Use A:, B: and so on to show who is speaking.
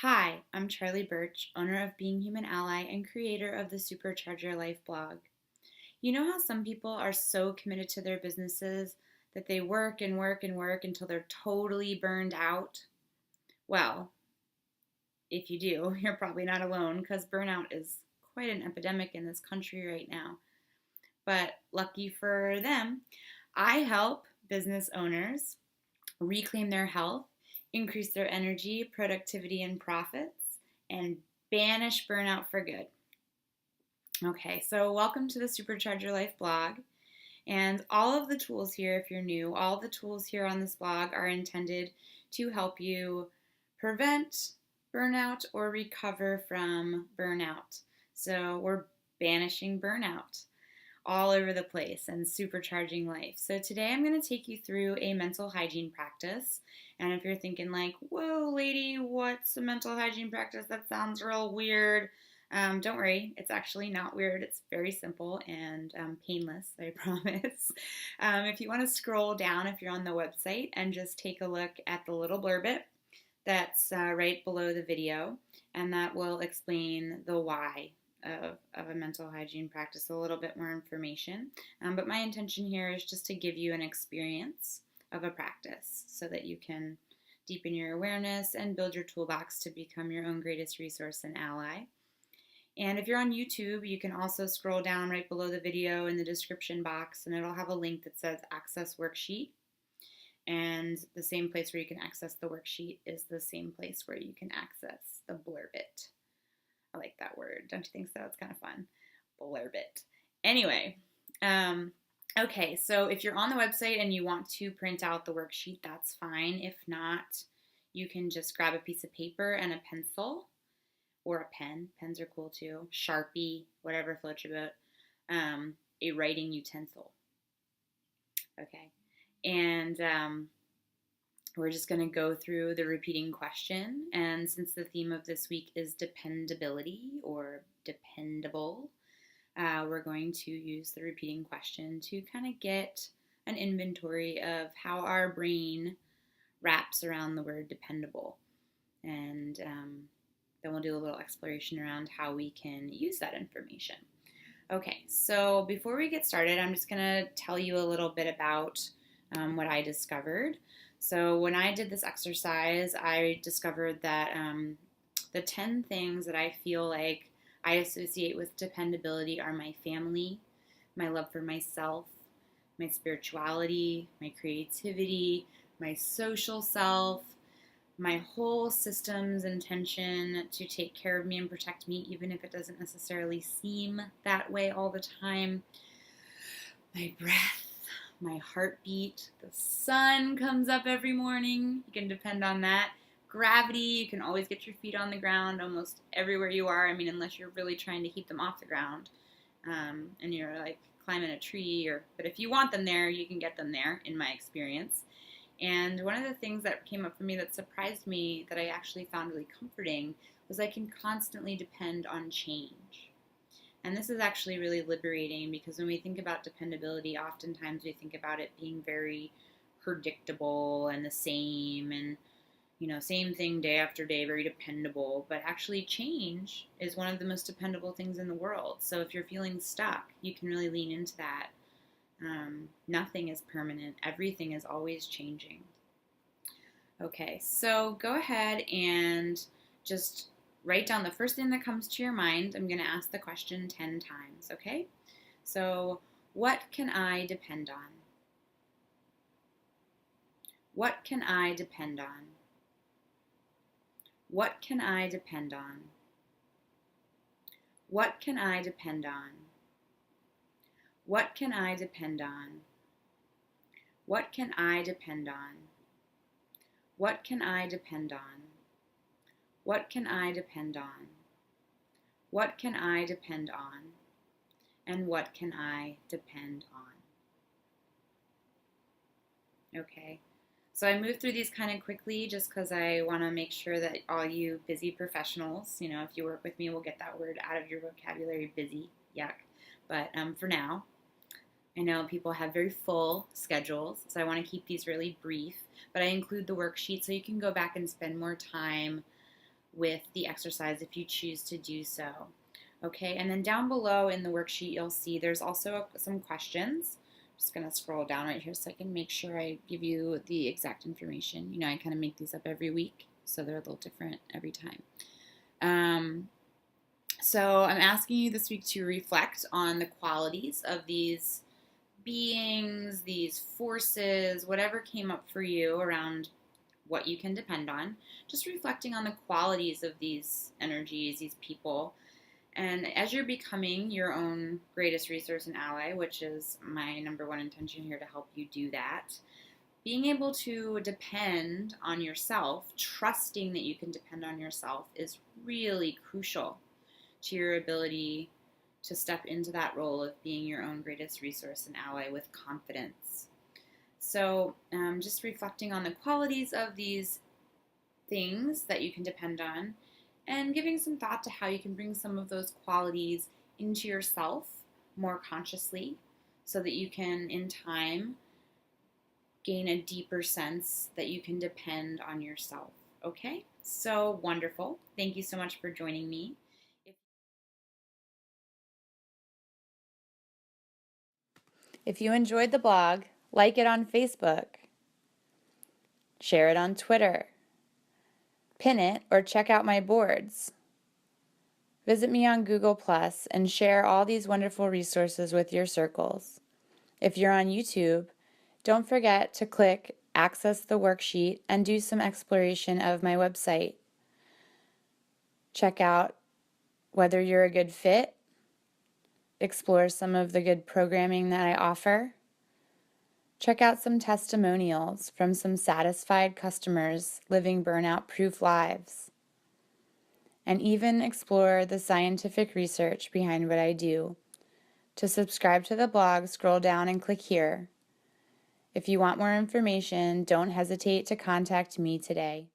A: Hi, I'm Charlie Birch, owner of Being Human Ally and creator of the Supercharge Your Life blog. You know how some people are so committed to their businesses that they work and work and work until they're totally burned out? Well, if you do, you're probably not alone because burnout is quite an epidemic in this country right now. But lucky for them, I help business owners reclaim their health, increase their energy, productivity, and profits, and banish burnout for good. Okay, so welcome to the Supercharge Your Life blog. And all of the tools here, if you're new, all the tools here on this blog are intended to help you prevent burnout or recover from burnout. So we're banishing burnout all over the place and supercharging life. So today I'm going to take you through a mental hygiene practice. And if you're thinking like, whoa, lady, what's a mental hygiene practice? That sounds real weird. Don't worry, it's actually not weird. It's very simple and painless, I promise. If you want to scroll down, if you're on the website, and just take a look at the little blurbit that's right below the video, and that will explain the why of a mental hygiene practice, a little bit more information. But my intention here is just to give you an experience of a practice so that you can deepen your awareness and build your toolbox to become your own greatest resource and ally. And if you're on YouTube, you can also scroll down right below the video in the description box, and it'll have a link that says Access Worksheet. And the same place where you can access the worksheet is the same place where you can access the blurbit. I like that word. Don't you think so? It's kind of fun. Blurbit. Anyway, okay, so if you're on the website and you want to print out the worksheet, that's fine. If not, you can just grab a piece of paper and a pencil or a pen. Pens are cool too. Sharpie, whatever floats your boat. A writing utensil. Okay. And we're just going to go through the repeating question. And since the theme of this week is dependability or dependable, we're going to use the repeating question to kind of get an inventory of how our brain wraps around the word dependable. And then we'll do a little exploration around how we can use that information. Okay, so before we get started, I'm just going to tell you a little bit about what I discovered. So when I did this exercise, I discovered that the 10 things that I feel like I associate with dependability are my family, my love for myself, my spirituality, my creativity, my social self, my whole system's intention to take care of me and protect me, even if it doesn't necessarily seem that way all the time, my breath, my heartbeat, the sun comes up every morning, you can depend on that. Gravity, you can always get your feet on the ground almost everywhere you are. I mean, unless you're really trying to keep them off the ground and you're like climbing a tree, but if you want them there, you can get them there, in my experience. And one of the things that came up for me that surprised me, that I actually found really comforting, was I can constantly depend on change. And this is actually really liberating, because when we think about dependability, oftentimes we think about it being very predictable and the same, and same thing day after day, very dependable. But actually change is one of the most dependable things in the world. So if you're feeling stuck, you can really lean into that. Nothing is permanent. Everything is always changing. Okay, so go ahead and just write down the first thing that comes to your mind. I'm going to ask the question 10 times, okay? So, what can I depend on? What can I depend on? What can I depend on? What can I depend on? What can I depend on? What can I depend on? What can I depend on? What can I depend on? What can I depend on? And what can I depend on? Okay, so I moved through these kind of quickly just because I want to make sure that all you busy professionals, if you work with me, we'll get that word out of your vocabulary, busy, yuck. But for now, I know people have very full schedules, so I want to keep these really brief, but I include the worksheet so you can go back and spend more time with the exercise if you choose to do so. Okay, and then down below in the worksheet, you'll see there's also some questions. I'm just going to scroll down right here so I can make sure I give you the exact information. I kind of make these up every week, so they're a little different every time. So I'm asking you this week to reflect on the qualities of these beings, these forces, whatever came up for you around what you can depend on. Just reflecting on the qualities of these energies, these people. And as you're becoming your own greatest resource and ally, which is my number one intention here to help you do that, being able to depend on yourself, trusting that you can depend on yourself, is really crucial to your ability to step into that role of being your own greatest resource and ally with confidence. So just reflecting on the qualities of these things that you can depend on and giving some thought to how you can bring some of those qualities into yourself more consciously so that you can, in time, gain a deeper sense that you can depend on yourself. Okay? So wonderful. Thank you so much for joining me. If you enjoyed the blog, like it on Facebook, share it on Twitter, pin it, or check out my boards. Visit me on Google Plus and share all these wonderful resources with your circles. If you're on YouTube, don't forget to click Access the Worksheet and do some exploration of my website. Check out whether you're a good fit, explore some of the good programming that I offer. Check out some testimonials from some satisfied customers living burnout-proof lives. And even explore the scientific research behind what I do. To subscribe to the blog, scroll down and click here. If you want more information, don't hesitate to contact me today.